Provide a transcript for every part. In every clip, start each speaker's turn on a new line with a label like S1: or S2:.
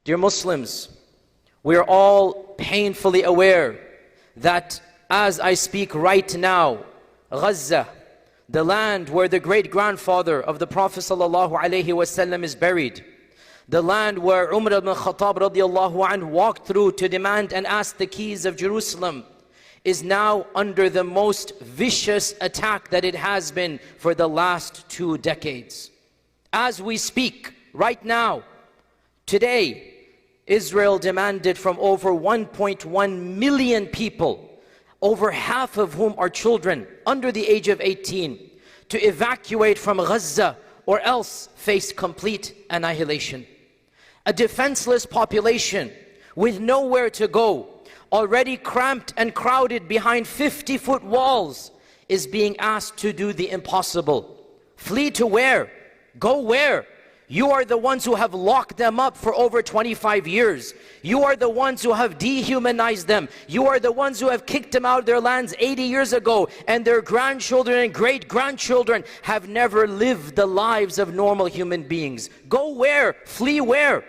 S1: Dear Muslims, we are all painfully aware that as I speak right now, Gaza, the land where the great-grandfather of the Prophet ﷺ is buried, the land where Umar ibn Khattab radiallahu anhu walked through to demand and ask the keys of Jerusalem, is now under the most vicious attack that it has been for the last 2 decades. As we speak right now, today, Israel demanded from over 1.1 million people, over half of whom are children under the age of 18, to evacuate from Gaza or else face complete annihilation. A defenseless population with nowhere to go, already cramped and crowded behind 50-foot walls, is being asked to do the impossible. Flee to where? Go where? You are the ones who have locked them up for over 25 years. You are the ones who have dehumanized them. You are the ones who have kicked them out of their lands 80 years ago, and their grandchildren and great-grandchildren have never lived the lives of normal human beings. Go where? Flee where?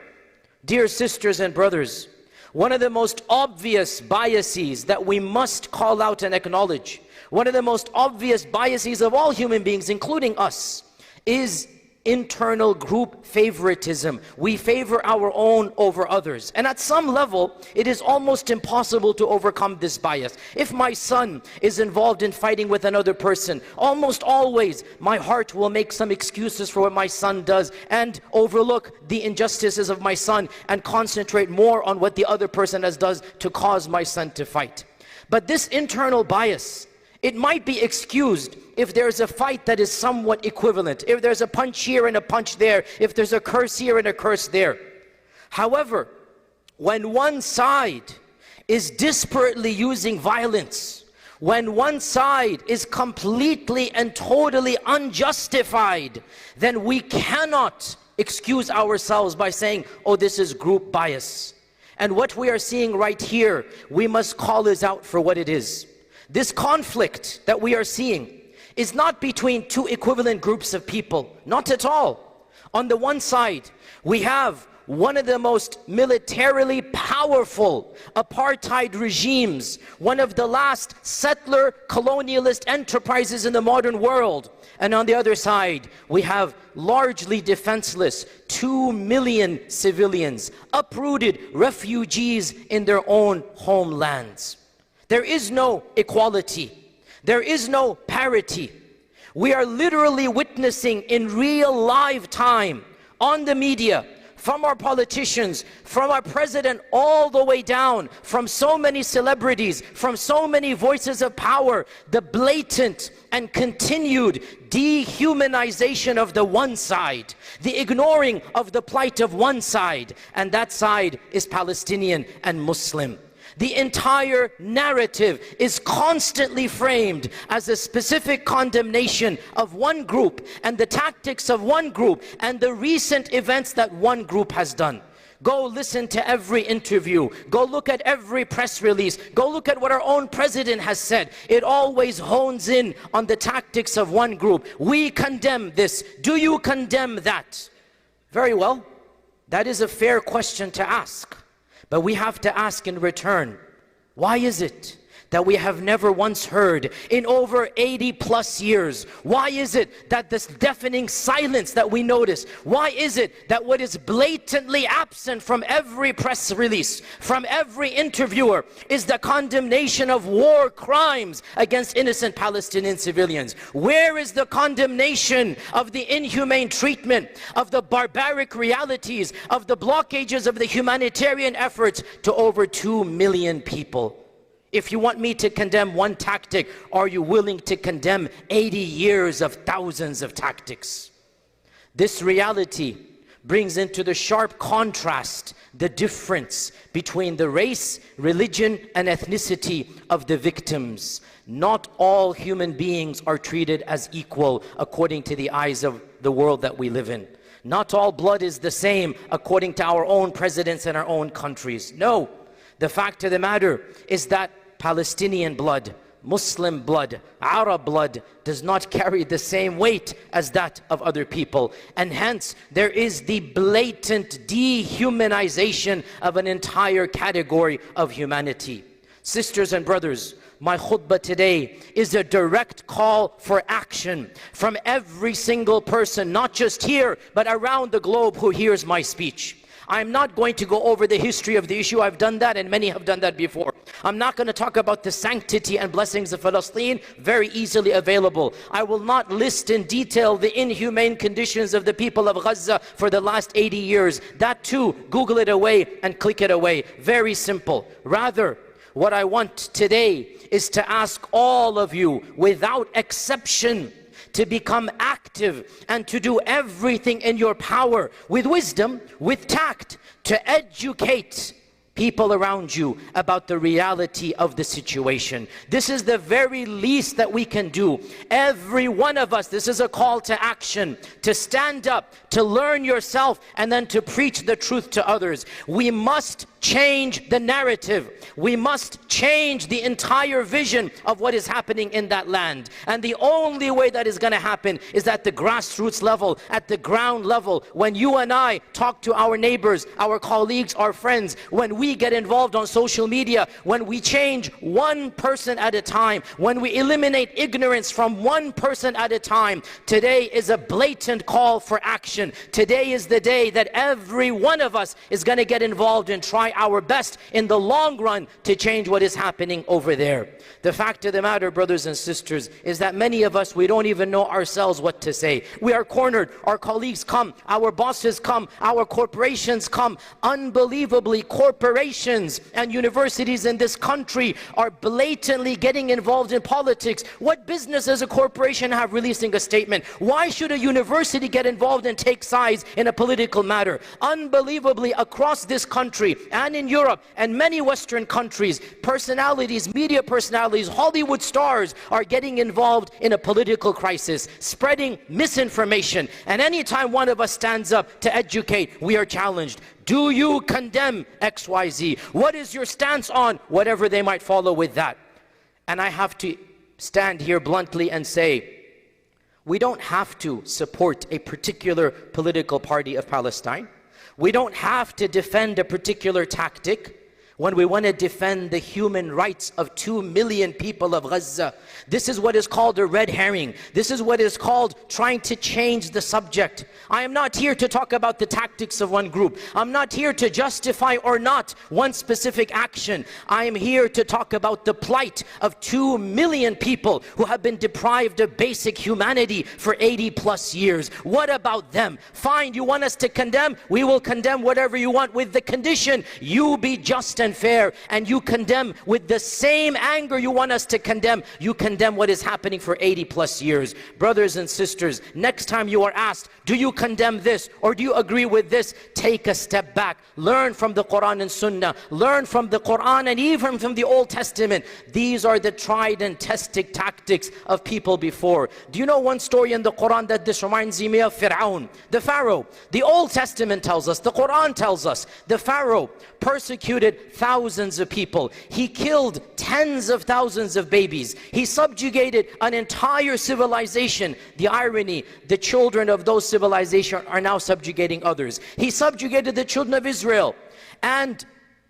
S1: Dear sisters and brothers, one of the most obvious biases that we must call out and acknowledge, one of the most obvious biases of all human beings, including us, is internal group favoritism. We favor our own over others. And at some level, it is almost impossible to overcome this bias. If my son is involved in fighting with another person, almost always my heart will make some excuses for what my son does and overlook the injustices of my son and concentrate more on what the other person does to cause my son to fight. But this internal bias, it might be excused if there's a fight that is somewhat equivalent, if there's a punch here and a punch there, if there's a curse here and a curse there. However, when one side is desperately using violence, when one side is completely and totally unjustified, then we cannot excuse ourselves by saying, oh, this is group bias. And what we are seeing right here, we must call this out for what it is. This conflict that we are seeing is not between two equivalent groups of people, not at all. On the one side, we have one of the most militarily powerful apartheid regimes, one of the last settler colonialist enterprises in the modern world. And on the other side, we have largely defenseless 2 million civilians, uprooted refugees in their own homelands. There is no equality. There is no parity. We are literally witnessing in real live time on the media, from our politicians, from our president all the way down, from so many celebrities, from so many voices of power, the blatant and continued dehumanization of the one side, the ignoring of the plight of one side, and that side is Palestinian and Muslim. The entire narrative is constantly framed as a specific condemnation of one group and the tactics of one group and the recent events that one group has done. Go listen to every interview. Go look at every press release. Go look at what our own president has said. It always hones in on the tactics of one group. We condemn this. Do you condemn that? Very well. That is a fair question to ask. But we have to ask in return, why is it that we have never once heard in over 80 plus years? Why is it that this deafening silence that we notice? Why is it that what is blatantly absent from every press release, from every interviewer, is the condemnation of war crimes against innocent Palestinian civilians? Where is the condemnation of the inhumane treatment, of the barbaric realities, of the blockages of the humanitarian efforts to over 2 million people? If you want me to condemn one tactic, are you willing to condemn 80 years of thousands of tactics? This reality brings into the sharp contrast the difference between the race, religion, and ethnicity of the victims. Not all human beings are treated as equal according to the eyes of the world that we live in. Not all blood is the same according to our own presidents and our own countries. No. The fact of the matter is that Palestinian blood, Muslim blood, Arab blood, does not carry the same weight as that of other people. And hence, there is the blatant dehumanization of an entire category of humanity. Sisters and brothers, my khutbah today is a direct call for action from every single person, not just here, but around the globe who hears my speech. I'm not going to go over the history of the issue. I've done that, and many have done that before. I'm not going to talk about the sanctity and blessings of Palestine, very easily available. I will not list in detail the inhumane conditions of the people of Gaza for the last 80 years. That too, Google it away and click it away. Very simple. Rather, what I want today is to ask all of you, without exception, to become active and to do everything in your power, with wisdom, with tact, to educate people around you about the reality of the situation. This is the very least that we can do. Every one of us, this is a call to action, to stand up, to learn yourself, and then to preach the truth to others. We must change the narrative. We must change the entire vision of what is happening in that land. And the only way that is going to happen is at the grassroots level, at the ground level. When you and I talk to our neighbors, our colleagues, our friends, when we get involved on social media, when we change one person at a time, when we eliminate ignorance from one person at a time, today is a blatant call for action. Today is the day that every one of us is going to get involved and try our best in the long run to change what is happening over there. The fact of the matter, brothers and sisters, is that many of us, we don't even know ourselves what to say. We are cornered. Our colleagues come, our bosses come, our corporations come. Unbelievably, corporations and universities in this country are blatantly getting involved in politics. What business does a corporation have releasing a statement? Why should a university get involved and take sides in a political matter? Unbelievably, across this country and in Europe and many Western countries, personalities, media personalities, Hollywood stars are getting involved in a political crisis, spreading misinformation. And anytime one of us stands up to educate, we are challenged. Do you condemn XYZ? What is your stance on whatever they might follow with that? And I have to stand here bluntly and say, we don't have to support a particular political party of Palestine. We don't have to defend a particular tactic when we want to defend the human rights of 2 million people of Gaza. This is what is called a red herring. This is what is called trying to change the subject. I am not here to talk about the tactics of one group. I'm not here to justify or not one specific action. I am here to talk about the plight of 2 million people who have been deprived of basic humanity for 80 plus years. What about them? Fine, you want us to condemn? We will condemn whatever you want, with the condition you be just and fair, and you condemn with the same anger you want us to condemn. You condemn what is happening for 80 plus years. Brothers and sisters, next time you are asked, do you condemn this or do you agree with this? Take a step back. Learn from the Quran and Sunnah. Learn from the Quran and even from the Old Testament. These are the tried and tested tactics of people before. Do you know one story in the Quran that this reminds me of? Fir'aun, the Pharaoh. The Old Testament tells us, the Quran tells us, the Pharaoh persecuted thousands of people. He killed tens of thousands of babies. He subjugated an entire civilization. The irony, the children of those civilizations are now subjugating others. He subjugated the children of Israel, and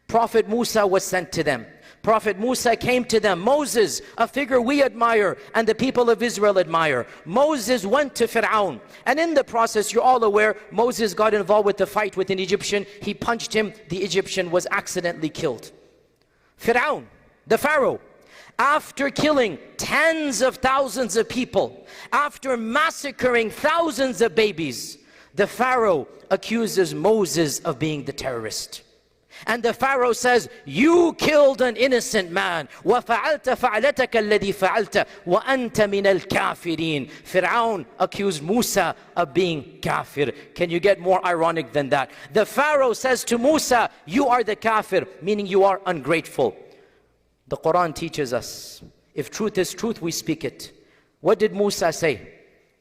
S1: Prophet Musa was sent to them. Prophet Musa came to them. Moses, a figure we admire and the people of Israel admire. Moses went to Fir'aun, and in the process, you're all aware, Moses got involved with the fight with an Egyptian. He punched him. The Egyptian was accidentally killed. Fir'aun, the Pharaoh, after killing tens of thousands of people, after massacring thousands of babies, the Pharaoh accuses Moses of being the terrorist. And the Pharaoh says, you killed an innocent man. وَفَعَلْتَ فَعْلَتَكَ الَّذِي فَعَلْتَ وَأَنْتَ مِنَ الْكَافِرِينَ. Fir'aun accused Musa of being kafir. Can you get more ironic than that? The Pharaoh says to Musa, you are the kafir, meaning you are ungrateful. The Quran teaches us, if truth is truth, we speak it. What did Musa say?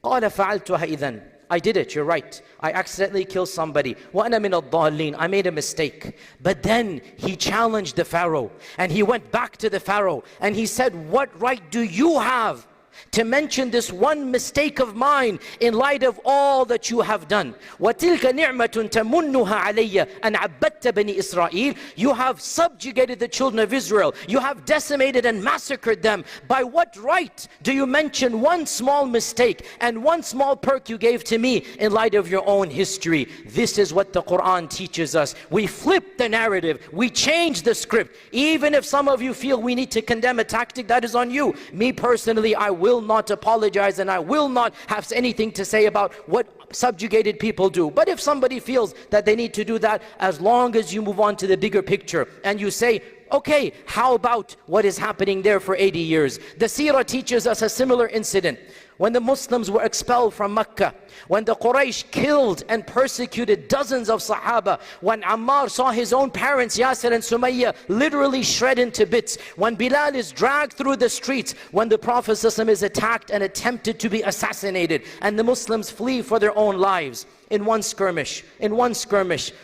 S1: قَالَ فَعَلْتُهَا إِذَنْ. I did it, you're right. I accidentally killed somebody. وَأَنَا مِنَ الضَّالِّينَ. I made a mistake. But then he challenged the Pharaoh, and he went back to the Pharaoh, and he said, what right do you have to mention this one mistake of mine in light of all that you have done? وَتِلْكَ نِعْمَةٌ تَمُنُّهَا عَلَيَّ أَنْ عَبَّدْتَ بَنِي إِسْرَائِيلَ. You have subjugated the children of Israel. You have decimated and massacred them. By what right do you mention one small mistake and one small perk you gave to me in light of your own history? This is what the Quran teaches us. We flip the narrative. We change the script. Even if some of you feel we need to condemn a tactic, that is on you. Me personally, I will not apologize, and I will not have anything to say about what subjugated people do. But if somebody feels that they need to do that, as long as you move on to the bigger picture and you say, okay, how about what is happening there for 80 years? The Seerah teaches us a similar incident. When the Muslims were expelled from Mecca, when the Quraysh killed and persecuted dozens of Sahaba, when Ammar saw his own parents, Yasir and Sumayya, literally shred into bits, when Bilal is dragged through the streets, when the Prophet ﷺ is attacked and attempted to be assassinated, and the Muslims flee for their own lives. In one skirmish,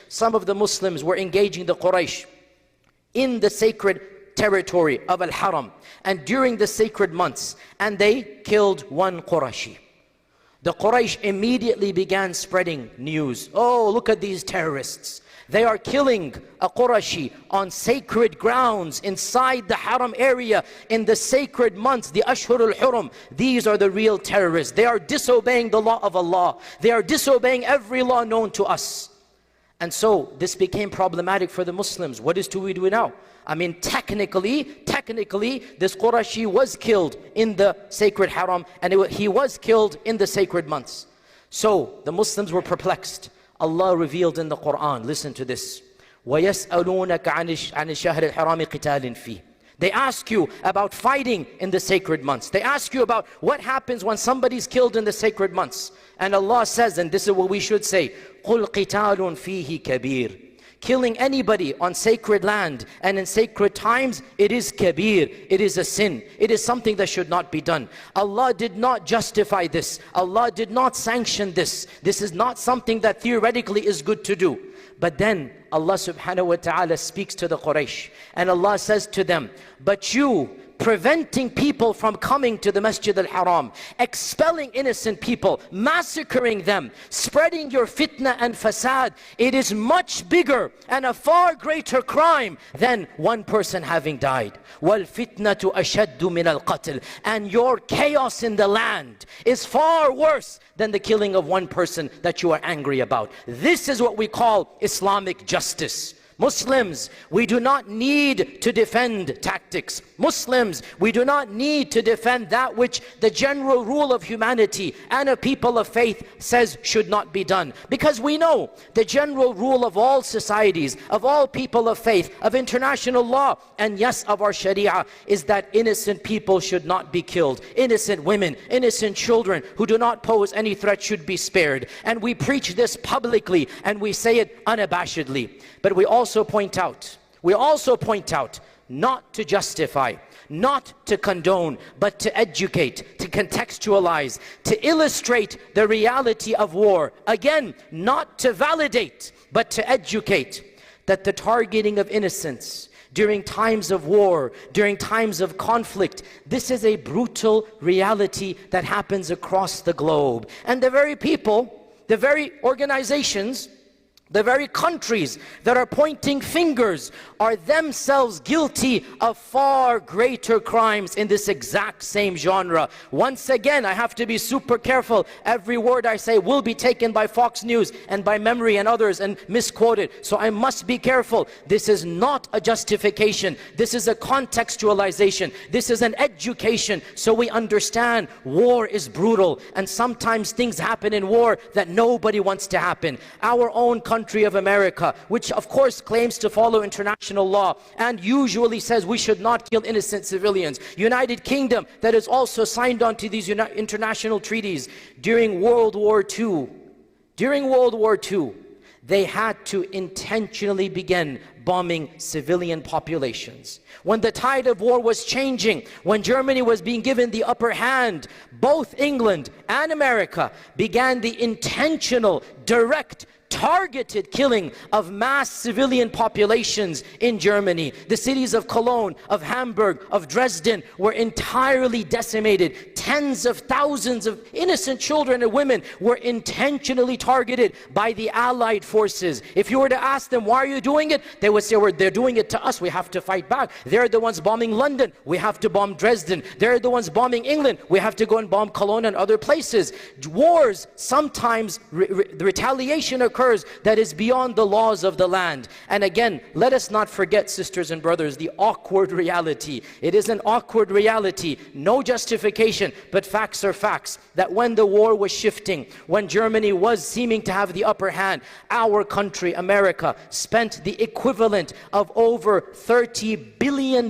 S1: some of the Muslims were engaging the Quraysh in the sacred territory of Al-Haram and during the sacred months, and they killed one Qurashi. The Quraysh immediately began spreading news. Oh, look at these terrorists. They are killing a Qurashi on sacred grounds inside the Haram area in the sacred months, the Ashhurul Hurum. These are the real terrorists. They are disobeying the law of Allah. They are disobeying every law known to us. And so this became problematic for the Muslims. What do we do now? I mean, technically, this Qurashi was killed in the sacred Haram, and he was killed in the sacred months. So the Muslims were perplexed. Allah revealed in the Quran, listen to this. وَيَسْأَلُونَكَ عَنِ الشَّهْرِ الْحَرَامِ قِتَالٍ فِيهِ. They ask you about fighting in the sacred months. They ask you about what happens when somebody's killed in the sacred months. And Allah says, and this is what we should say, قُلْ قِتَالٌ فِيهِ كَبِيرٌ. Killing anybody on sacred land and in sacred times, it is kabir, it is a sin, it is something that should not be done. Allah did not justify this. Allah did not sanction this. This is not something that theoretically is good to do. But then Allah subhanahu wa ta'ala speaks to the Quraysh, and Allah says to them, but you preventing people from coming to the Masjid al-Haram, expelling innocent people, massacring them, spreading your fitna and fasad, it is much bigger and a far greater crime than one person having died. وَالْفِتْنَةُ أَشَدُّ مِنَ الْقَتْلِ. And your chaos in the land is far worse than the killing of one person that you are angry about. This is what we call Islamic justice. Muslims, we do not need to defend tactics. Muslims, we do not need to defend that which the general rule of humanity and a people of faith says should not be done. Because we know the general rule of all societies, of all people of faith, of international law, and yes, of our Sharia, is that innocent people should not be killed. Innocent women, innocent children who do not pose any threat should be spared. And we preach this publicly, and we say it unabashedly. But we also point out, not to justify, not to condone, but to educate, to contextualize, to illustrate the reality of war. Again, not to validate, but to educate, that the targeting of innocents during times of war, during times of conflict, this is a brutal reality that happens across the globe. And the very people, the very organizations, the very countries that are pointing fingers are themselves guilty of far greater crimes in this exact same genre. Once again, I have to be super careful. Every word I say will be taken by Fox News and by Memory and others and misquoted. So I must be careful. This is not a justification. This is a contextualization. This is an education, so we understand war is brutal, and sometimes things happen in war that nobody wants to happen. Our own country of America, which of course claims to follow international law and usually says we should not kill innocent civilians. United Kingdom, that has also signed on to these international treaties. During World War II, they had to intentionally begin bombing civilian populations. When the tide of war was changing, when Germany was being given the upper hand, both England and America began the intentional, direct, targeted killing of mass civilian populations in Germany. The cities of Cologne, of Hamburg, of Dresden were entirely decimated. Tens of thousands of innocent children and women were intentionally targeted by the Allied forces. If you were to ask them, why are you doing it? They would say, well, they're doing it to us, we have to fight back. They're the ones bombing London, we have to bomb Dresden. They're the ones bombing England, we have to go and bomb Cologne and other places. Wars, sometimes the retaliation occurs that is beyond the laws of the land. And again, let us not forget, sisters and brothers, the awkward reality. It is an awkward reality, no justification, but facts are facts, that when the war was shifting, when Germany was seeming to have the upper hand, our country, America, spent the equivalent of over $30 billion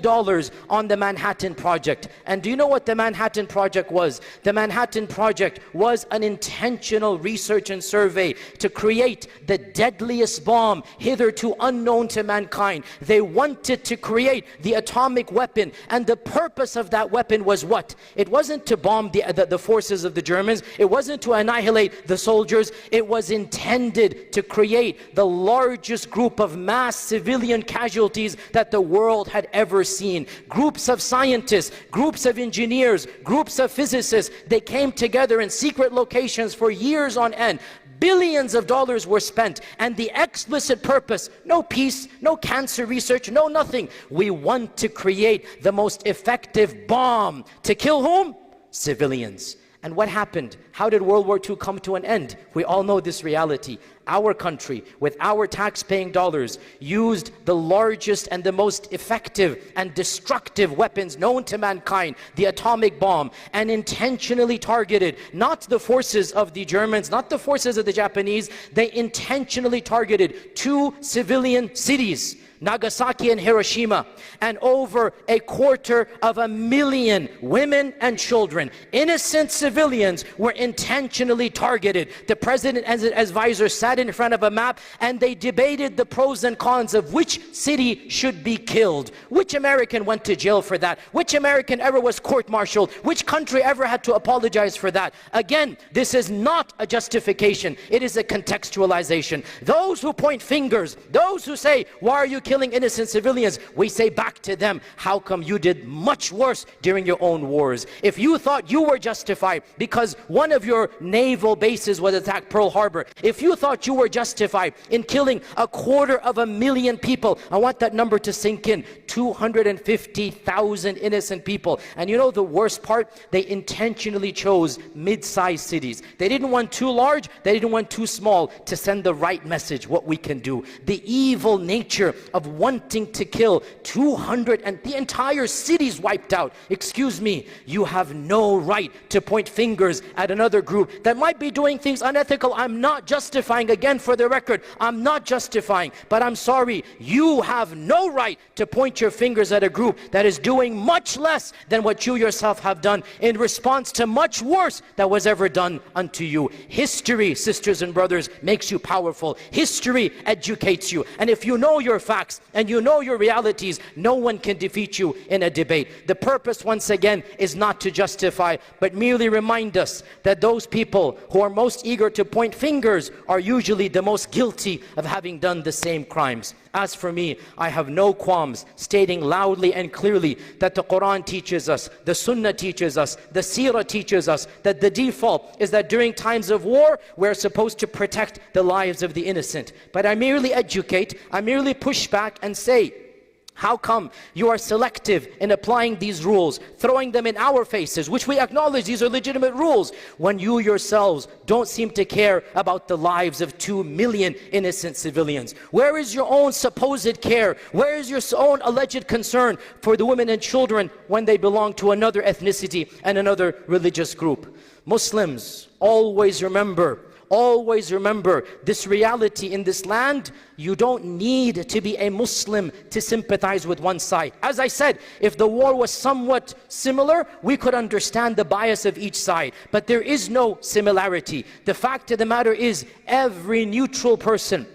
S1: on the Manhattan Project. And do you know what the Manhattan Project was? The Manhattan Project was an intentional research and survey to create the deadliest bomb hitherto unknown to mankind. They wanted to create the atomic weapon, and the purpose of that weapon was what? It wasn't to bomb the forces of the Germans, it wasn't to annihilate the soldiers, it was intended to create the largest group of mass civilian casualties that the world had ever seen. Groups of scientists, groups of engineers, groups of physicists, they came together in secret locations for years on end. Billions of dollars were spent, and the explicit purpose, no peace, no cancer research, no nothing. We want to create the most effective bomb to kill whom? Civilians. And what happened? How did World War II come to an end? We all know this reality. Our country, with our tax-paying dollars, used the largest and the most effective and destructive weapons known to mankind, the atomic bomb, and intentionally targeted not the forces of the Germans, not the forces of the Japanese. They intentionally targeted 2 civilian cities, Nagasaki and Hiroshima, and over 250,000 women and children, innocent civilians, were intentionally targeted. The president and his advisor sat in front of a map and they debated the pros and cons of which city should be killed. Which American went to jail for that? Which American ever was court-martialed? Which country ever had to apologize for that? Again, this is not a justification, it is a contextualization. Those who point fingers, those who say, why are you killing innocent civilians? We say back to them, how come you did much worse during your own wars? If you thought you were justified because one of your naval bases was attacked, Pearl Harbor, if you thought you were justified in killing 250,000 people, I want that number to sink in, 250,000 innocent people. And you know the worst part? They intentionally chose mid-sized cities. They didn't want too large, they didn't want too small, to send the right message, what we can do. The evil nature of wanting to kill 200 and the entire cities wiped out. Excuse me, you have no right to point fingers at another group that might be doing things unethical. I'm not justifying, again for the record, I'm not justifying, but I'm sorry, you have no right to point your fingers at a group that is doing much less than what you yourself have done in response to much worse that was ever done unto you. History, sisters and brothers, makes you powerful. History educates you, and if you know your facts and you know your realities, no one can defeat you in a debate. The purpose, once again, is not to justify, but merely remind us that those people who are most eager to point fingers are usually the most guilty of having done the same crimes. As for me, I have no qualms stating loudly and clearly that the Quran teaches us, the Sunnah teaches us, the Seerah teaches us that the default is that during times of war, we're supposed to protect the lives of the innocent. But I merely educate, I merely push back and say, how come you are selective in applying these rules, throwing them in our faces, which we acknowledge these are legitimate rules, when you yourselves don't seem to care about the lives of 2 million innocent civilians? Where is your own supposed care? Where is your own alleged concern for the women and children when they belong to another ethnicity and another religious group? Muslims, always remember this reality in this land. You don't need to be a Muslim to sympathize with one side. As I said, if the war was somewhat similar, we could understand the bias of each side. But there is no similarity. The fact of the matter is, every neutral person,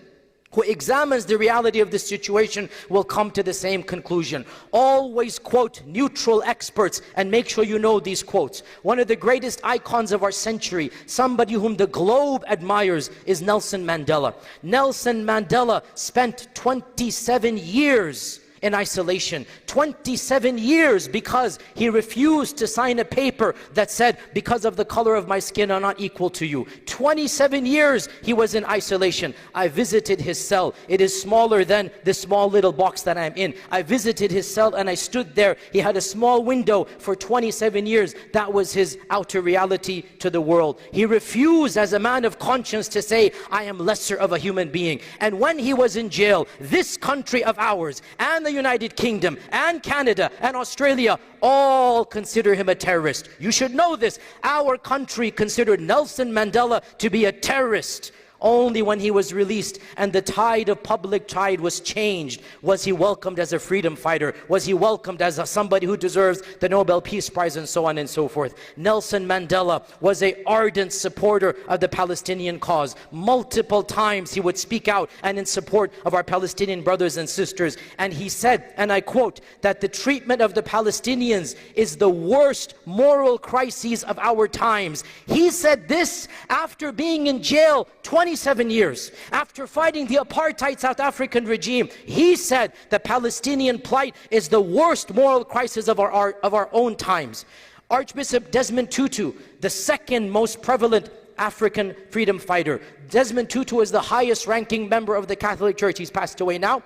S1: who examines the reality of the situation will come to the same conclusion. Always quote neutral experts and make sure you know these quotes. One of the greatest icons of our century, somebody whom the globe admires, is Nelson Mandela. Nelson Mandela spent 27 years in isolation. 27 years because he refused to sign a paper that said, because of the color of my skin, I'm not equal to you. 27 years he was in isolation. I visited his cell. It is smaller than the small little box that I'm in. I visited his cell and I stood there. He had a small window for 27 years. That was his outer reality to the world. He refused as a man of conscience to say, I am lesser of a human being. And when he was in jail, this country of ours and the United Kingdom and Canada and Australia all consider him a terrorist. You should know this. Our country considered Nelson Mandela to be a terrorist. Only when he was released and the tide of public tide was changed was he welcomed as a freedom fighter, was he welcomed as somebody who deserves the Nobel Peace Prize, and so on and so forth. Nelson Mandela was an ardent supporter of the Palestinian cause. Multiple times he would speak out and in support of our Palestinian brothers and sisters. And he said, and I quote, that the treatment of the Palestinians is the worst moral crisis of our times. He said this after being in jail 27 years, after fighting the apartheid South African regime. He said the Palestinian plight is the worst moral crisis of our own times. Archbishop Desmond Tutu, the second most prevalent African freedom fighter. Desmond Tutu is the highest ranking member of the Catholic Church. He's passed away now.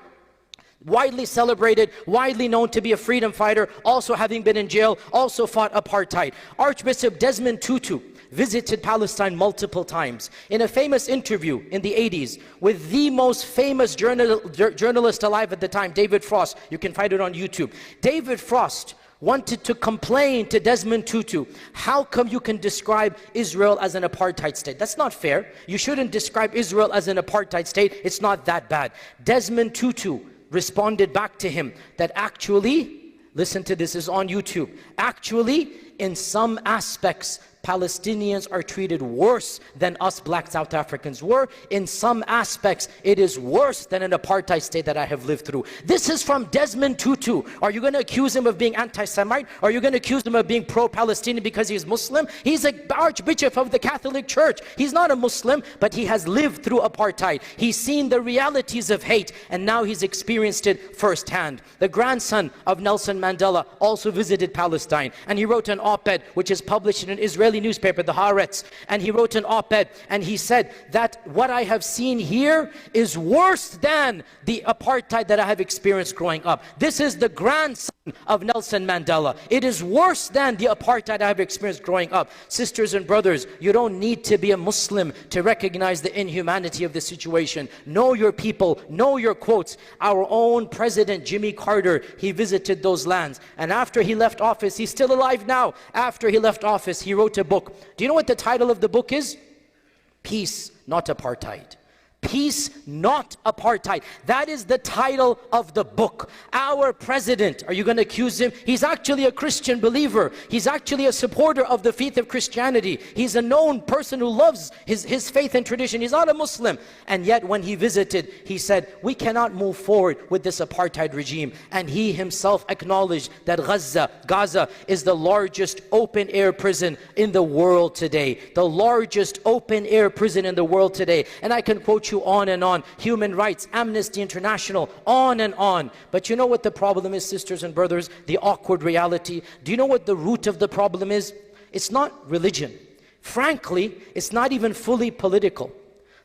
S1: Widely celebrated, widely known to be a freedom fighter, also having been in jail, also fought apartheid. Archbishop Desmond Tutu visited Palestine multiple times. In a famous interview in the 80s with the most famous journalist alive at the time, David Frost, you can find it on YouTube. David Frost wanted to complain to Desmond Tutu, how come you can describe Israel as an apartheid state? That's not fair. You shouldn't describe Israel as an apartheid state. It's not that bad. Desmond Tutu responded back to him that actually, listen to this, is on YouTube, actually in some aspects Palestinians are treated worse than us black South Africans were. In some aspects, it is worse than an apartheid state that I have lived through. This is from Desmond Tutu. Are you going to accuse him of being anti-Semite? Are you going to accuse him of being pro-Palestinian because he's Muslim? He's an Archbishop of the Catholic Church. He's not a Muslim, but he has lived through apartheid. He's seen the realities of hate, and now he's experienced it firsthand. The grandson of Nelson Mandela also visited Palestine, and he wrote an op-ed which is published in an Israeli newspaper, the Haaretz, and he wrote an op-ed and he said that what I have seen here is worse than the apartheid that I have experienced growing up. This is the grandson of Nelson Mandela. It is worse than the apartheid I have experienced growing up. Sisters and brothers, you don't need to be a Muslim to recognize the inhumanity of the situation. Know your people, know your quotes. Our own President Jimmy Carter, he visited those lands, and after he left office, he's still alive now. After he left office, he wrote a book. Do you know what the title of the book is? Peace, Not Apartheid. Peace, Not Apartheid. That is the title of the book. Our president, are you going to accuse him? He's actually a Christian believer. He's actually a supporter of the faith of Christianity. He's a known person who loves his faith and tradition. He's not a Muslim. And yet when he visited, he said, we cannot move forward with this apartheid regime. And he himself acknowledged that Gaza is the largest open air prison in the world today. The largest open air prison in the world today. And I can quote you on and on. Human rights, Amnesty International, on and on. But you know what the problem is, sisters and brothers? The awkward reality. Do you know what the root of the problem is? It's not religion. Frankly, it's not even fully political.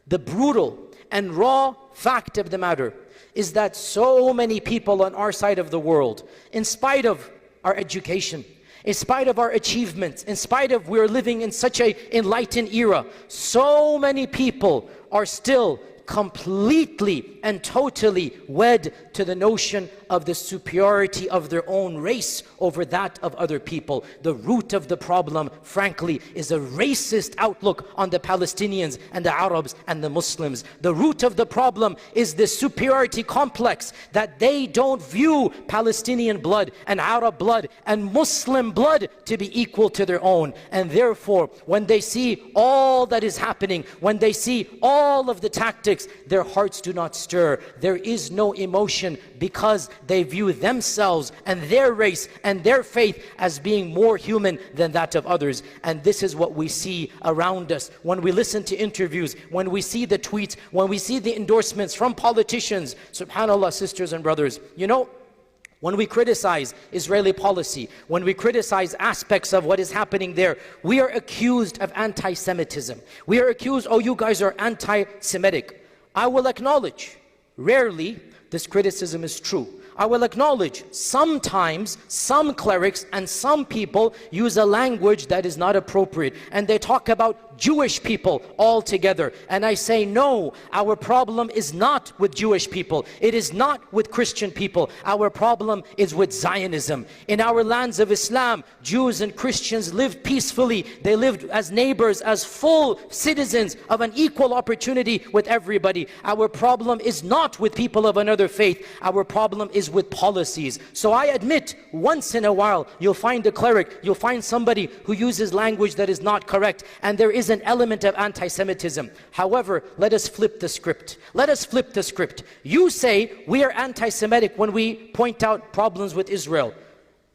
S1: The brutal and raw fact of the matter is that so many people on our side of the world, in spite of our education, in spite of our achievements, in spite of we're living in such an enlightened era, so many people are still completely and totally wed to the notion of the superiority of their own race over that of other people. The root of the problem, frankly, is a racist outlook on the Palestinians and the Arabs and the Muslims. The root of the problem is the superiority complex that they don't view Palestinian blood and Arab blood and Muslim blood to be equal to their own. And therefore, when they see all that is happening, when they see all of the tactics critics, their hearts do not stir. There is no emotion because they view themselves and their race and their faith as being more human than that of others. And this is what we see around us when we listen to interviews, when we see the tweets, when we see the endorsements from politicians. Subhanallah, sisters and brothers, you know, when we criticize Israeli policy, when we criticize aspects of what is happening there, we are accused of anti-Semitism. We are accused, oh, you guys are anti-Semitic. I will acknowledge, rarely this criticism is true. I will acknowledge sometimes some clerics and some people use a language that is not appropriate, and they talk about Jewish people altogether. And I say, no, our problem is not with Jewish people. It is not with Christian people. Our problem is with Zionism. In our lands of Islam, Jews and Christians lived peacefully. They lived as neighbors, as full citizens of an equal opportunity with everybody. Our problem is not with people of another faith. Our problem is with policies. So I admit, once in a while, you'll find a cleric, you'll find somebody who uses language that is not correct, and there is an element of anti-Semitism. However, let us flip the script. Let us flip the script. You say we are anti-Semitic when we point out problems with Israel.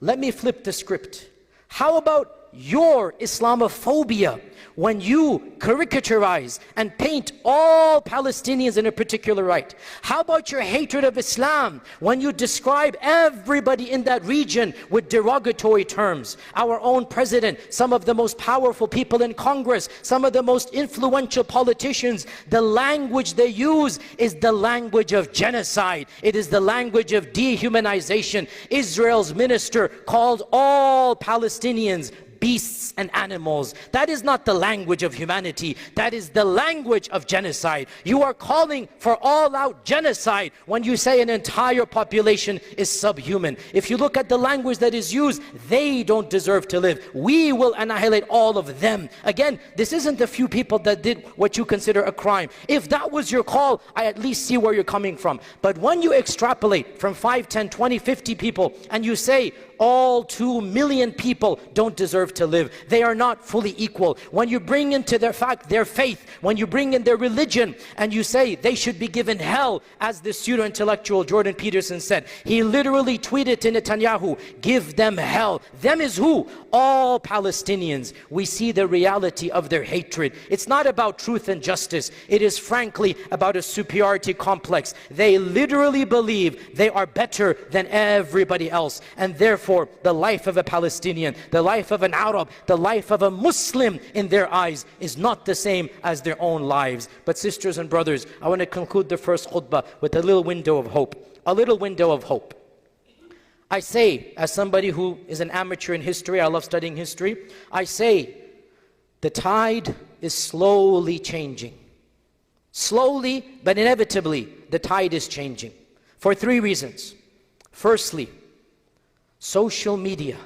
S1: Let me flip the script. How about your Islamophobia when you caricaturize and paint all Palestinians in a particular light? How about your hatred of Islam when you describe everybody in that region with derogatory terms? Our own president, some of the most powerful people in Congress, some of the most influential politicians, the language they use is the language of genocide. It is the language of dehumanization. Israel's minister called all Palestinians beasts and animals. That is not the language of humanity. That is the language of genocide. You are calling for all-out genocide when you say an entire population is subhuman. If you look at the language that is used, they don't deserve to live. We will annihilate all of them. Again, this isn't the few people that did what you consider a crime. If that was your call, I at least see where you're coming from. But when you extrapolate from 5, 10, 20, 50 people and you say, all 2 million people don't deserve to live. They are not fully equal. When you bring into their faith, when you bring in their religion, and you say they should be given hell, as the pseudo-intellectual Jordan Peterson said. He literally tweeted to Netanyahu, give them hell. Them is who? All Palestinians. We see the reality of their hatred. It's not about truth and justice. It is frankly about a superiority complex. They literally believe they are better than everybody else, and therefore the life of a Palestinian, the life of an Arab, the life of a Muslim in their eyes is not the same as their own lives. But sisters and brothers, I want to conclude the first khutbah with a little window of hope. A little window of hope. I say, as somebody who is an amateur in history, I love studying history, I say the tide is slowly changing. Slowly, but inevitably, the tide is changing. For 3 reasons. Firstly, social media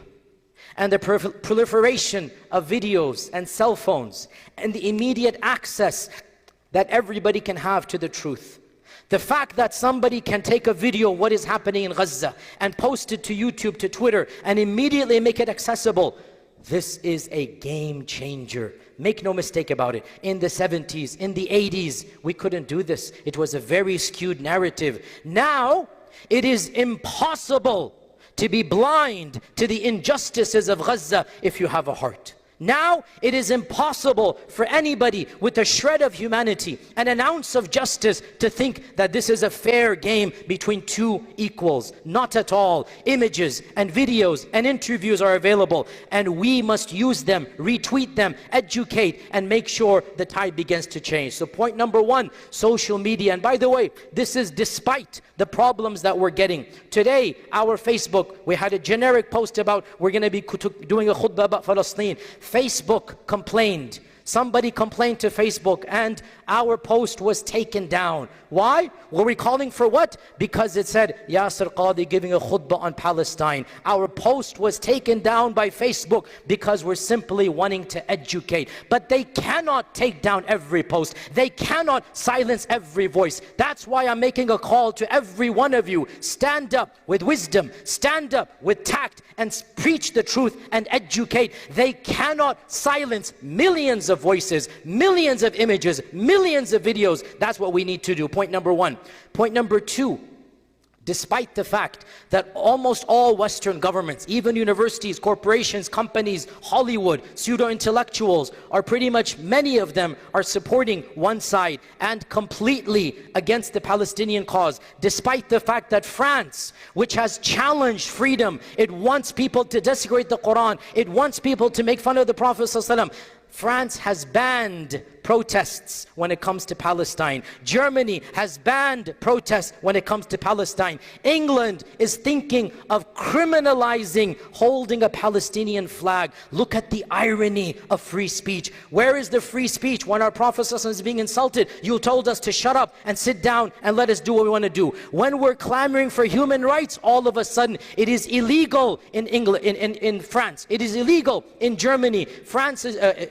S1: and the proliferation of videos and cell phones and the immediate access that everybody can have to the truth. The fact that somebody can take a video of what is happening in Gaza and post it to YouTube, to Twitter, and immediately make it accessible, this is a game changer. Make no mistake about it. In the 70s, in the 80s, we couldn't do this. It was a very skewed narrative. Now, it is impossible to be blind to the injustices of Gaza if you have a heart. Now it is impossible for anybody with a shred of humanity and an ounce of justice to think that this is a fair game between 2 equals. Not at all. Images and videos and interviews are available, and we must use them, retweet them, educate, and make sure the tide begins to change. So point number 1, social media. And by the way, this is despite the problems that we're getting. Today, our Facebook, we had a generic post about we're going to be doing a khutbah about Palestine. Facebook complained. Somebody complained to Facebook and our post was taken down. Why? Were we calling for what? Because it said Yasir Qadhi giving a khutbah on Palestine. Our post was taken down by Facebook because we're simply wanting to educate. But they cannot take down every post. They cannot silence every voice. That's why I'm making a call to every one of you. Stand up with wisdom. Stand up with tact and preach the truth and educate. They cannot silence millions of voices, millions of images, millions millions of videos. That's what we need to do. Point number one. Point number two. Despite the fact that almost all Western governments, even universities, corporations, companies, Hollywood, pseudo-intellectuals, are pretty much, many of them are supporting one side and completely against the Palestinian cause. Despite the fact that France, which has challenged freedom, it wants people to desecrate the Quran, it wants people to make fun of the Prophet ﷺ. France has banned protests when it comes to Palestine. Germany has banned protests when it comes to Palestine. England is thinking of criminalizing holding a Palestinian flag. Look at the irony of free speech. Where is the free speech when our Prophet ﷺ is being insulted? You told us to shut up and sit down and let us do what we want to do. When we're clamoring for human rights, all of a sudden it is illegal in England, in France. It is illegal in Germany.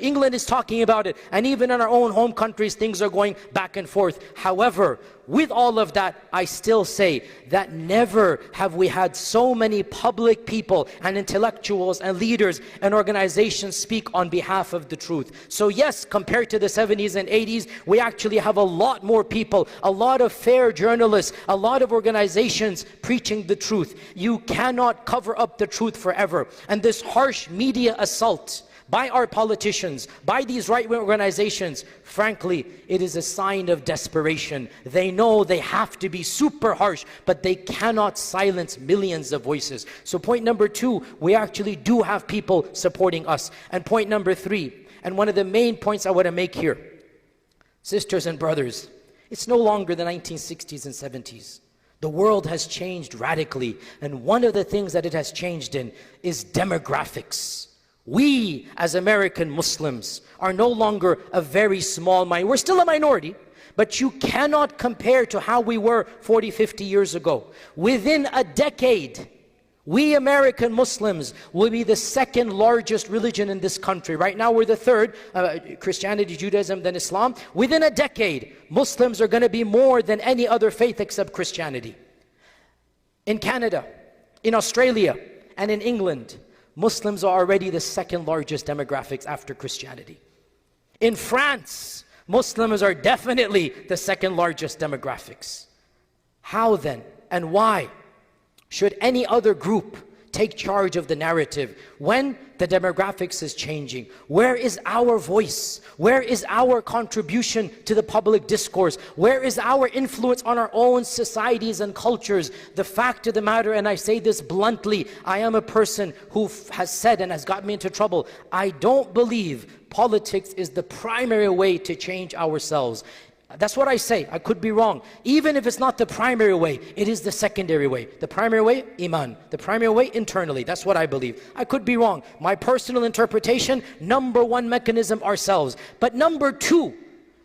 S1: England is talking about it, and even in our own home countries things are going back and forth. However, with all of that, I still say that never have we had so many public people and intellectuals and leaders and organizations speak on behalf of the truth. So yes, compared to the 70s and 80s, we actually have a lot more people, a lot of fair journalists, a lot of organizations preaching the truth. You cannot cover up the truth forever. And this harsh media assault by our politicians, by these right-wing organizations, frankly, it is a sign of desperation. They know they have to be super harsh, but they cannot silence millions of voices. So point number two, we actually do have people supporting us. And point number three, and one of the main points I want to make here, sisters and brothers, it's no longer the 1960s and 70s. The world has changed radically, and one of the things that it has changed in is demographics. We, as American Muslims, are no longer a very small minority. We're still a minority, but you cannot compare to how we were 40, 50 years ago. Within a decade, we American Muslims will be the second largest religion in this country. Right now we're the third, Christianity, Judaism, then Islam. Within a decade, Muslims are going to be more than any other faith except Christianity. In Canada, in Australia, and in England, Muslims are already the second largest demographics after Christianity. In France, Muslims are definitely the second largest demographics. How then and why should any other group take charge of the narrative when the demographics is changing? Where is our voice? Where is our contribution to the public discourse? Where is our influence on our own societies and cultures? The fact of the matter, and I say this bluntly, I am a person who has said and has got me into trouble, I don't believe politics is the primary way to change ourselves. That's what I say. I could be wrong. Even if it's not the primary way, it is the secondary way. The primary way, iman. The primary way, internally. That's what I believe. I could be wrong. My personal interpretation, number one mechanism, ourselves. But number two,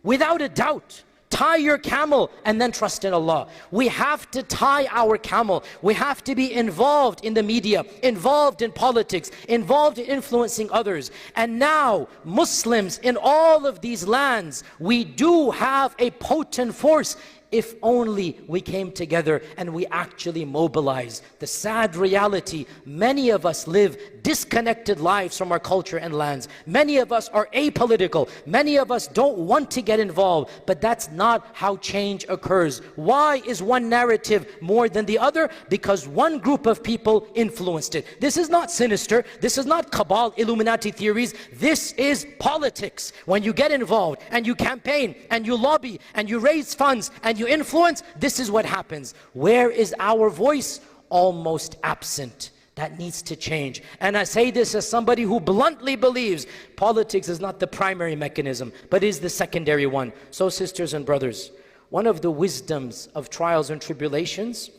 S1: without a doubt, tie your camel and then trust in Allah. We have to tie our camel. We have to be involved in the media, involved in politics, involved in influencing others. And now, Muslims in all of these lands, we do have a potent force if only we came together and we actually mobilize. The sad reality, many of us live disconnected lives from our culture and lands. Many of us are apolitical. Many of us don't want to get involved, but that's not how change occurs. Why is one narrative more than the other? Because one group of people influenced it. This is not sinister. This is not cabal, Illuminati theories. This is politics. When you get involved and you campaign and you lobby and you raise funds and you influence, this is what happens. Where is our voice? Almost absent. That needs to change. And I say this as somebody who bluntly believes politics is not the primary mechanism, but is the secondary one. So sisters and brothers, one of the wisdoms of trials and tribulations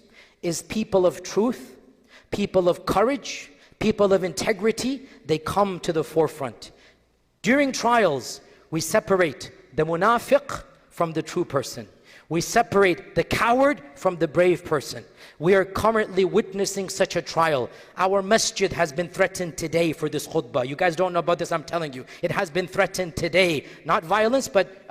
S1: is people of truth, people of courage, people of integrity, they come to the forefront. During trials, we separate the munafiq from the true person. We separate the coward from the brave person. We are currently witnessing such a trial. Our masjid has been threatened today for this khutbah. You guys don't know about this, I'm telling you. It has been threatened today. Not violence, but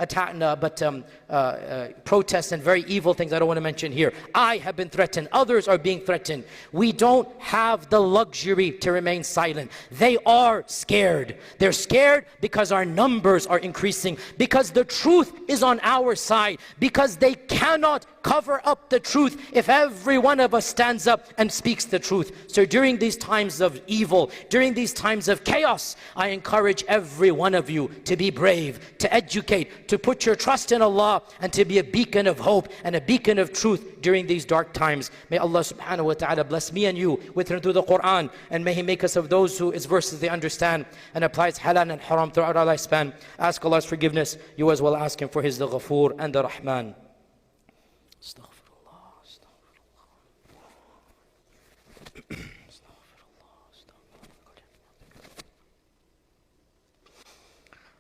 S1: protests and very evil things I don't want to mention here. I have been threatened. Others are being threatened. We don't have the luxury to remain silent. They are scared. They're scared because our numbers are increasing, because the truth is on our side, because they cannot cover up the truth if every one of us stands up and speaks the truth. So during these times of evil, during these times of chaos, I encourage every one of you to be brave, to educate, to put your trust in Allah, and to be a beacon of hope and a beacon of truth during these dark times. May Allah subhanahu wa ta'ala bless me and you with and through the Quran, and may He make us of those who His verses they understand and applies halal and haram throughout our lifespan. Ask Allah's forgiveness. You as well ask Him for His the Ghafoor and the Rahman.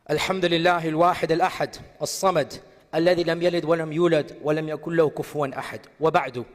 S1: الحمد لله الواحد الأحد الصمد الذي لم يلد ولم يولد ولم يكن له كفوا أحد وبعد.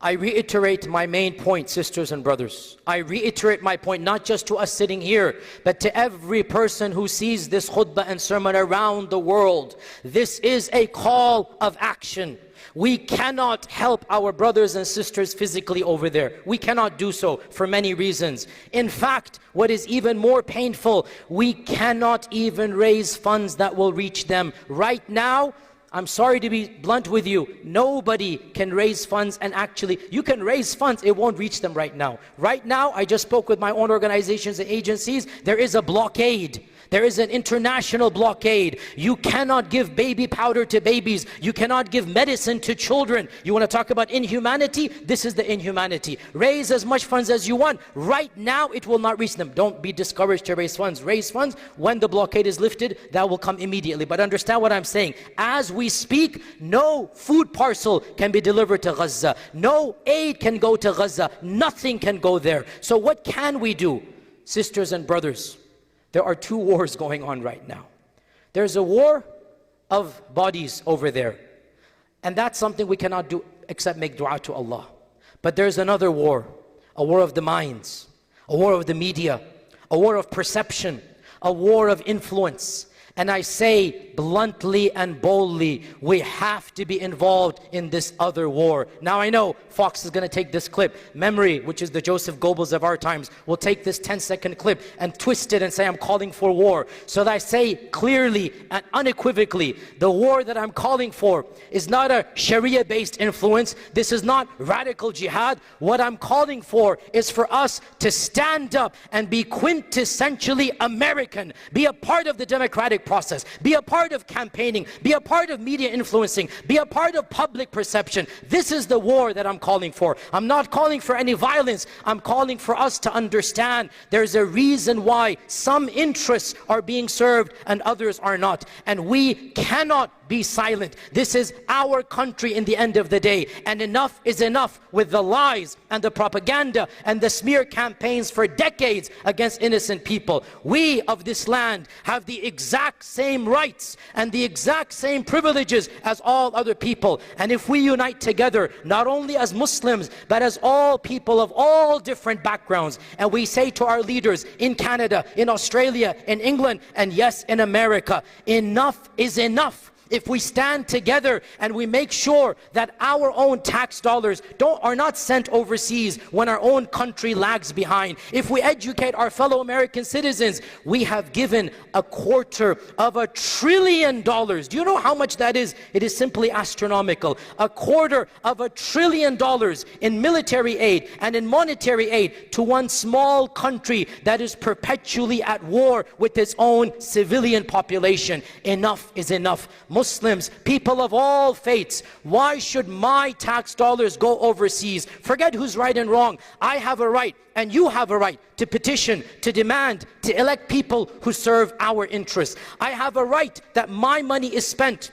S1: I reiterate my main point, sisters and brothers. I reiterate my point not just to us sitting here, but to every person who sees this khutbah and sermon around the world. This is a call of action. We cannot help our brothers and sisters physically over there. We cannot do so for many reasons. In fact, what is even more painful, we cannot even raise funds that will reach them. Right now, I'm sorry to be blunt with you, nobody can raise funds, and actually, you can raise funds, it won't reach them right now. Right now, I just spoke with my own organizations and agencies, there is a blockade. There is an international blockade. You cannot give baby powder to babies. You cannot give medicine to children. You want to talk about inhumanity? This is the inhumanity. Raise as much funds as you want. Right now, it will not reach them. Don't be discouraged to raise funds. Raise funds. When the blockade is lifted, that will come immediately. But understand what I'm saying. As we speak, no food parcel can be delivered to Gaza. No aid can go to Gaza. Nothing can go there. So what can we do? Sisters and brothers, there are two wars going on right now. There's a war of bodies over there. And that's something we cannot do except make dua to Allah. But there's another war, a war of the minds, a war of the media, a war of perception, a war of influence. And I say bluntly and boldly, we have to be involved in this other war. Now I know Fox is going to take this clip. Memory, which is the Joseph Goebbels of our times, will take this 10-second clip and twist it and say I'm calling for war. So that I say clearly and unequivocally, the war that I'm calling for is not a Sharia-based influence. This is not radical jihad. What I'm calling for is for us to stand up and be quintessentially American, be a part of the democratic process, be a part of campaigning, be a part of media influencing, be a part of public perception. This is the war that I'm calling for. I'm not calling for any violence. I'm calling for us to understand there's a reason why some interests are being served and others are not. And we cannot be silent. This is our country in the end of the day. And enough is enough with the lies and the propaganda and the smear campaigns for decades against innocent people. We of this land have the exact same rights and the exact same privileges as all other people. And if we unite together, not only as Muslims, but as all people of all different backgrounds, and we say to our leaders in Canada, in Australia, in England, and yes, in America, enough is enough. If we stand together and we make sure that our own tax dollars are not sent overseas when our own country lags behind, if we educate our fellow American citizens, we have given $250 billion. Do you know how much that is? It is simply astronomical. $250 billion in military aid and in monetary aid to one small country that is perpetually at war with its own civilian population. Enough is enough. Muslims, people of all faiths, why should my tax dollars go overseas? Forget who's right and wrong. I have a right and you have a right to petition, to demand, to elect people who serve our interests. I have a right that my money is spent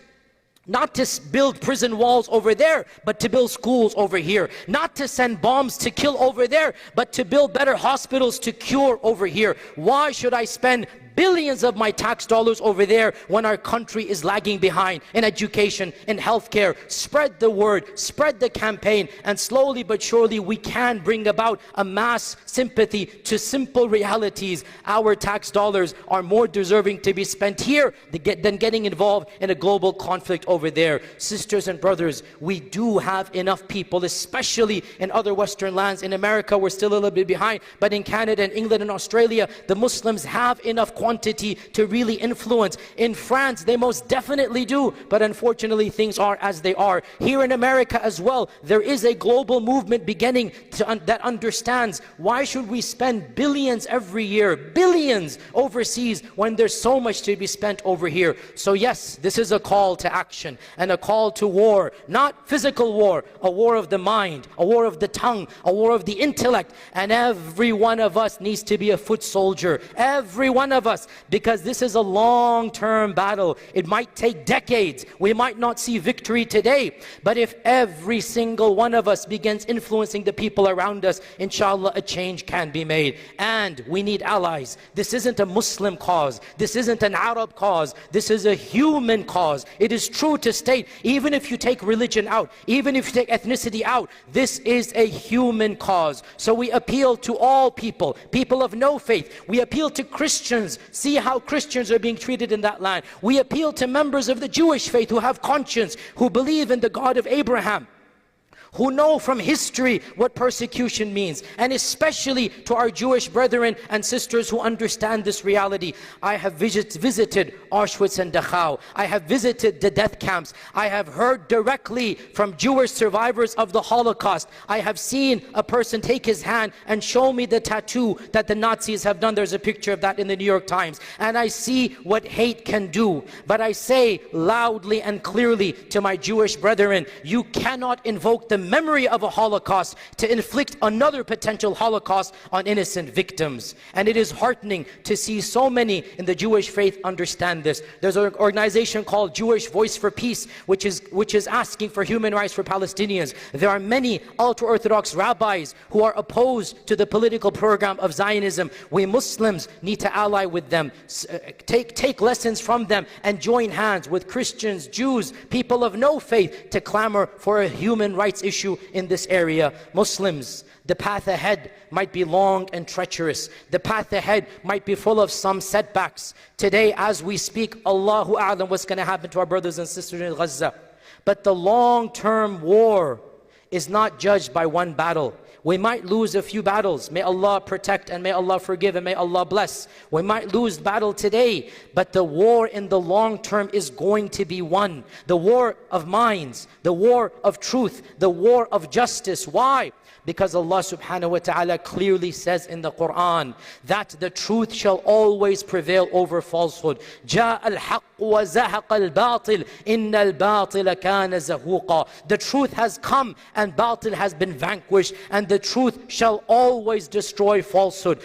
S1: not to build prison walls over there, but to build schools over here. Not to send bombs to kill over there, but to build better hospitals to cure over here. Why should I spend billions of my tax dollars over there when our country is lagging behind in education, in healthcare. Spread the word, spread the campaign, and slowly but surely we can bring about a mass sympathy to simple realities. Our tax dollars are more deserving to be spent here than getting involved in a global conflict over there. Sisters and brothers, we do have enough people, especially in other Western lands. In America, we're still a little bit behind, but in Canada and England and Australia, the Muslims have enough quantity to really influence. In France, they most definitely do, but unfortunately things are as they are. Here in America as well, there is a global movement beginning that understands, why should we spend billions every year, billions overseas, when there's so much to be spent over here? So yes, this is a call to action and a call to war, not physical war, a war of the mind, a war of the tongue, a war of the intellect. And every one of us needs to be a foot soldier, every one of us, because this is a long-term battle. It might take decades. We might not see victory today, but if every single one of us begins influencing the people around us, inshallah, a change can be made. And we need allies. This isn't a Muslim cause. This isn't an Arab cause. This is a human cause. It is true to state, even if you take religion out, even if you take ethnicity out, this is a human cause. So we appeal to all people, people of no faith. We appeal to Christians. See how Christians are being treated in that land. We appeal to members of the Jewish faith who have conscience, who believe in the God of Abraham, who know from history what persecution means, and especially to our Jewish brethren and sisters who understand this reality. I have visited Auschwitz and Dachau. I have visited the death camps. I have heard directly from Jewish survivors of the Holocaust. I have seen a person take his hand and show me the tattoo that the Nazis have done. There's a picture of that in the New York Times. And I see what hate can do. But I say loudly and clearly to my Jewish brethren, you cannot invoke the memory of a Holocaust to inflict another potential Holocaust on innocent victims. And it is heartening to see so many in the Jewish faith understand this. There's an organization called Jewish Voice for Peace, which is asking for human rights for Palestinians. There are many ultra-Orthodox rabbis who are opposed to the political program of Zionism. We Muslims need to ally with them, take lessons from them, and join hands with Christians, Jews, people of no faith to clamor for a human rights issue in this area. Muslims, the path ahead might be long and treacherous. The path ahead might be full of some setbacks. Today, as we speak, Allahu A'lam what's going to happen to our brothers and sisters in Gaza. But the long-term war is not judged by one battle. We might lose a few battles. May Allah protect and may Allah forgive and may Allah bless. We might lose battle today, but the war in the long term is going to be won. The war of minds, the war of truth, the war of justice. Why? Because Allah subhanahu wa ta'ala clearly says in the Quran that the truth shall always prevail over falsehood. جَاءَ الْحَقُّ وَزَهَقَ الْبَاطِلِ إِنَّ الْبَاطِلَ كَانَ زَهُوقًا. The truth has come and batil has been vanquished, and the truth shall always destroy falsehood.